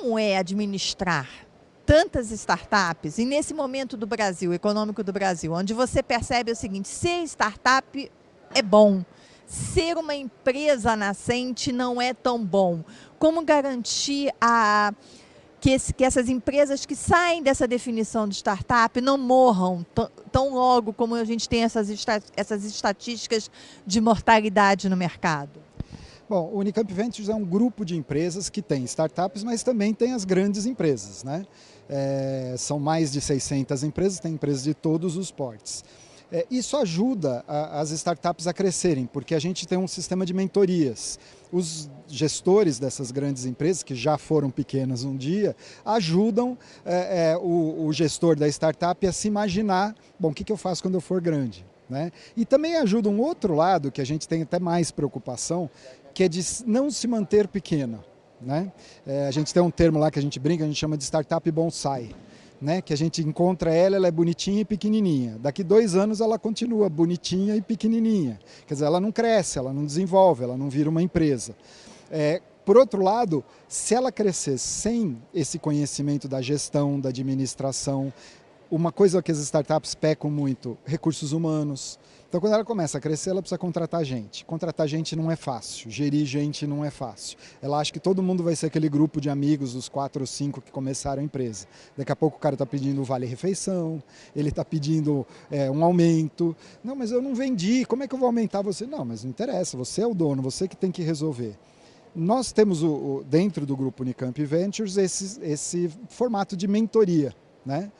Como é administrar tantas startups, e nesse momento do Brasil, econômico do Brasil, onde você percebe o seguinte: ser startup é bom, ser uma empresa nascente não é tão bom. Como garantir que essas empresas que saem dessa definição de startup não morram tão logo como a gente tem essas estatísticas de mortalidade no mercado? Bom, o Unicamp Ventures é um grupo de empresas que tem startups, mas também tem as grandes empresas, né? São mais de 600 empresas, tem empresas de todos os portes. Isso ajuda as startups a crescerem, porque a gente tem um sistema de mentorias. Os gestores dessas grandes empresas, que já foram pequenas um dia, ajudam o gestor da startup a se imaginar, bom, o que eu faço quando eu for grande? Né? E também ajuda um outro lado, que a gente tem até mais preocupação, que é de não se manter pequena. Né? A gente tem um termo lá que a gente brinca, a gente chama de startup bonsai. Né, que a gente encontra ela é bonitinha e pequenininha. Daqui 2 anos ela continua bonitinha e pequenininha. Quer dizer, ela não cresce, ela não desenvolve, ela não vira uma empresa. Por outro lado, se ela crescer sem esse conhecimento da gestão, da administração, uma coisa que as startups pecam muito, recursos humanos. Então, quando ela começa a crescer, ela precisa contratar gente. Contratar gente não é fácil, gerir gente não é fácil. Ela acha que todo mundo vai ser aquele grupo de amigos, os 4 ou 5 que começaram a empresa. Daqui a pouco o cara está pedindo um vale-refeição, ele está pedindo um aumento. Não, mas eu não vendi, como é que eu vou aumentar você? Não, mas não interessa, você é o dono, você que tem que resolver. Nós temos dentro do grupo Unicamp Ventures esse formato de mentoria. Né?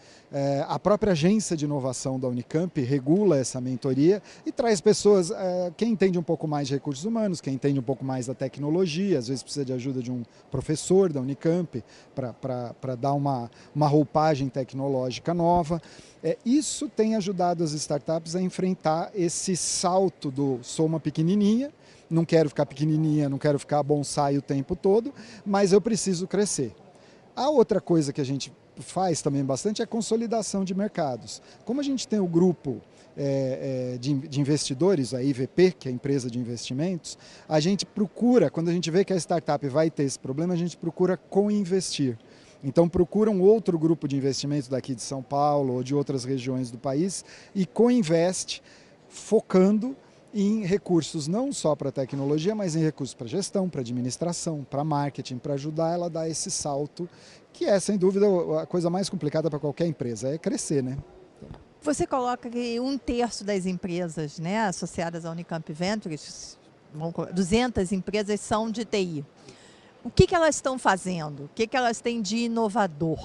A própria agência de inovação da Unicamp regula essa mentoria e traz pessoas, quem entende um pouco mais de recursos humanos, quem entende um pouco mais da tecnologia, às vezes precisa de ajuda de um professor da Unicamp para dar uma roupagem tecnológica nova. Isso tem ajudado as startups a enfrentar esse salto do sou uma pequenininha, não quero ficar pequenininha, não quero ficar bonsai o tempo todo, mas eu preciso crescer. A outra coisa que a gente faz também bastante é a consolidação de mercados. Como a gente tem o grupo de investidores, a IVP, que é a empresa de investimentos, a gente procura, quando a gente vê que a startup vai ter esse problema, a gente procura co-investir. Então procura um outro grupo de investimentos daqui de São Paulo ou de outras regiões do país e co-investe, focando em recursos não só para tecnologia, mas em recursos para gestão, para administração, para marketing, para ajudar ela a dar esse salto, que é, sem dúvida, a coisa mais complicada para qualquer empresa, é crescer, né? Você coloca que 1/3 das empresas, né, associadas à Unicamp Ventures, 200 empresas são de TI. O que elas estão fazendo? O que elas têm de inovador?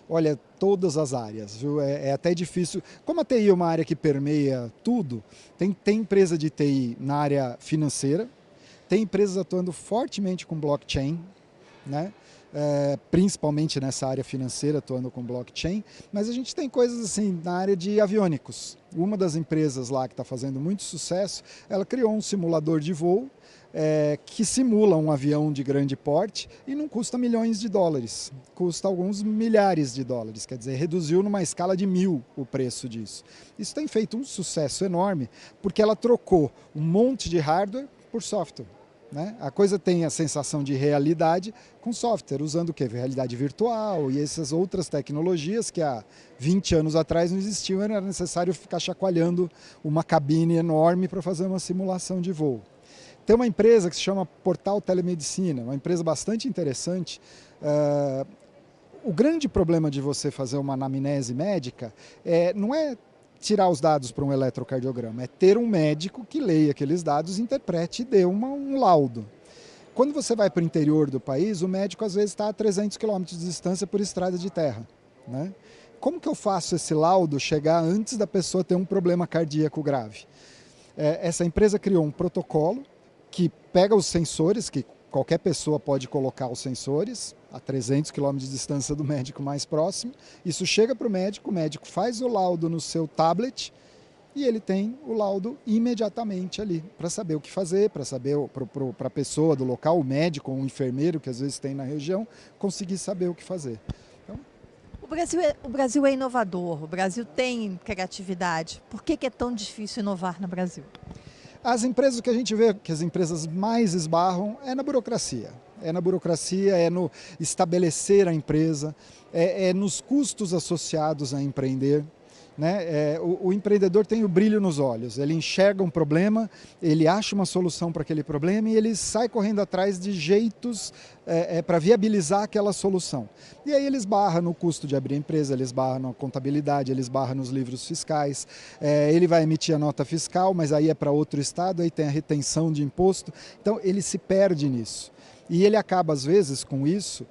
Olha, todas as áreas, viu? É até difícil. Como a TI é uma área que permeia tudo, tem empresa de TI na área financeira, tem empresas atuando fortemente com blockchain, né? Principalmente nessa área financeira, atuando com blockchain, mas a gente tem coisas assim na área de aviônicos. Uma das empresas lá que está fazendo muito sucesso, ela criou um simulador de voo que simula um avião de grande porte e não custa milhões de dólares, custa alguns milhares de dólares, quer dizer, reduziu numa escala de 1000 o preço disso. Isso tem feito um sucesso enorme, porque ela trocou um monte de hardware por software. Né? A coisa tem a sensação de realidade com software, usando o quê? Realidade virtual e essas outras tecnologias que há 20 anos atrás não existiam, era necessário ficar chacoalhando uma cabine enorme para fazer uma simulação de voo. Tem uma empresa que se chama Portal Telemedicina, uma empresa bastante interessante. O grande problema de você fazer uma anamnese médica não é tirar os dados para um eletrocardiograma, é ter um médico que leia aqueles dados, interprete e dê um laudo. Quando você vai para o interior do país, o médico às vezes está a 300 quilômetros de distância por estrada de terra. Né? Como que eu faço esse laudo chegar antes da pessoa ter um problema cardíaco grave? Essa empresa criou um protocolo que pega os sensores, que qualquer pessoa pode colocar os sensores, a 300 km de distância do médico mais próximo. Isso chega para o médico faz o laudo no seu tablet e ele tem o laudo imediatamente ali, para saber o que fazer, para saber, para a pessoa do local, o médico ou o enfermeiro que às vezes tem na região, conseguir saber o que fazer. Então, o Brasil é inovador, o Brasil tem criatividade. Por que é tão difícil inovar no Brasil? As empresas que a gente vê, que as empresas mais esbarram, é na burocracia. É na burocracia, é no estabelecer a empresa, é nos custos associados a empreender. Né? O empreendedor tem o brilho nos olhos, ele enxerga um problema, ele acha uma solução para aquele problema e ele sai correndo atrás de jeitos para viabilizar aquela solução. E aí ele esbarra no custo de abrir a empresa, ele esbarra na contabilidade, ele esbarra nos livros fiscais, ele vai emitir a nota fiscal, mas aí é para outro estado, aí tem a retenção de imposto, então ele se perde nisso. E ele acaba, às vezes, com isso,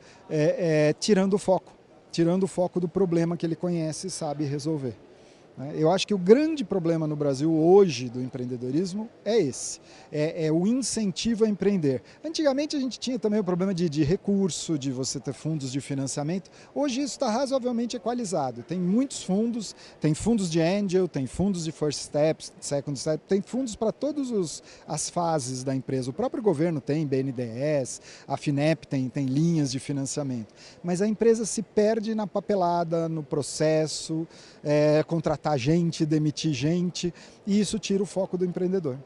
tirando o foco do problema que ele conhece e sabe resolver. Eu acho que o grande problema no Brasil hoje do empreendedorismo é esse, é o incentivo a empreender. Antigamente a gente tinha também o problema de recurso, de você ter fundos de financiamento. Hoje isso está razoavelmente equalizado. Tem muitos fundos, tem fundos de angel, tem fundos de first step, second step, tem fundos para todas as fases da empresa. O próprio governo tem BNDES, a FINEP tem linhas de financiamento. Mas a empresa se perde na papelada, no processo, contratar gente, demitir gente, e isso tira o foco do empreendedor.